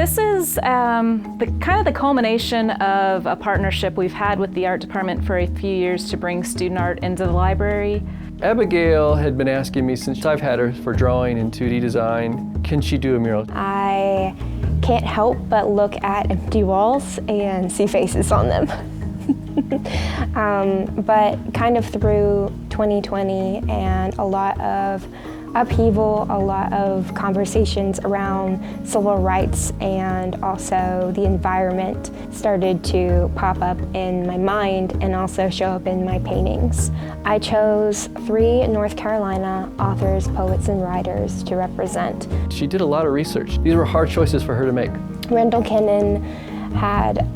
This is the culmination of a partnership we've had with the art department for a few years to bring student art into the library. Abigail had been asking me since I've had her for drawing and 2D design, can she do a mural? I can't help but look at empty walls and see faces on them. But kind of through 2020 and a lot of upheaval, a lot of conversations around civil rights and also the environment started to pop up in my mind and also show up in my paintings. I chose 3 North Carolina authors, poets, and writers to represent. She did a lot of research. These were hard choices for her to make. Randall Kennan had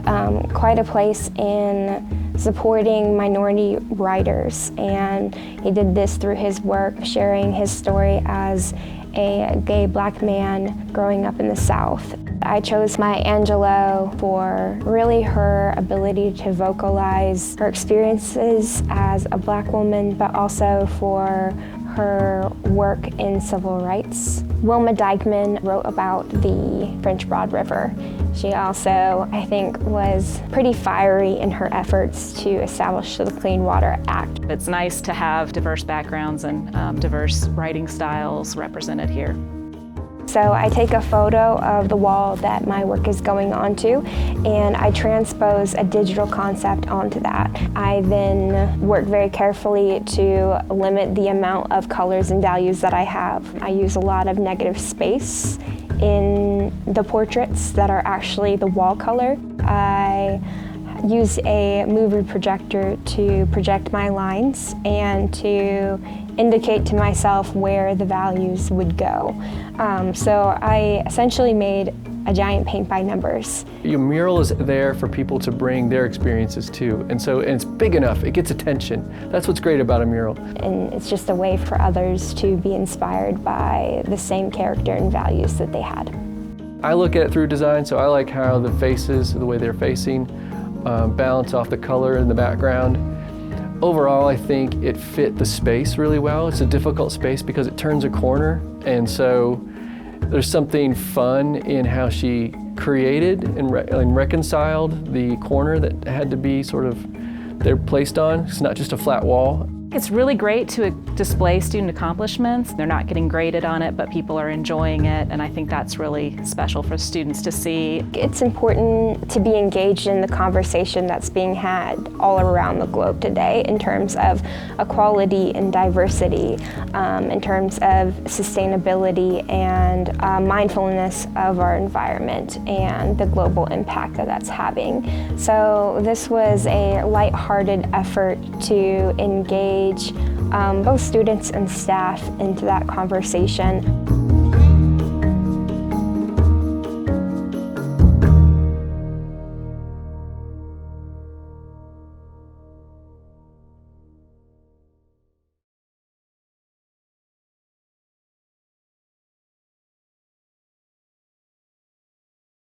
quite a place in supporting minority writers, and he did this through his work, sharing his story as a gay black man growing up in the South. I chose Maya Angelou for really her ability to vocalize her experiences as a black woman, but also for her work in civil rights. Wilma Dykeman wrote about the French Broad River. She also, I think, was pretty fiery in her efforts to establish the Clean Water Act. It's nice to have diverse backgrounds and diverse writing styles represented here. So I take a photo of the wall that my work is going onto, and I transpose a digital concept onto that. I then work very carefully to limit the amount of colors and values that I have. I use a lot of negative space in the portraits that are actually the wall color. I use a movie projector to project my lines and to indicate to myself where the values would go. So I essentially made a giant paint by numbers. Your mural is there for people to bring their experiences too, and it's big enough, it gets attention. That's what's great about a mural. And it's just a way for others to be inspired by the same character and values that they had. I look at it through design, so I like how the faces, the way they're facing, balance off the color in the background. Overall, I think it fit the space really well. It's a difficult space because it turns a corner, and so there's something fun in how she created and reconciled the corner that had to be they're placed on. It's not just a flat wall. It's really great to display student accomplishments. They're not getting graded on it, but people are enjoying it, and I think that's really special for students to see. It's important to be engaged in the conversation that's being had all around the globe today in terms of equality and diversity, in terms of sustainability and mindfulness of our environment and the global impact that that's having. So this was a lighthearted effort to engage both students and staff into that conversation.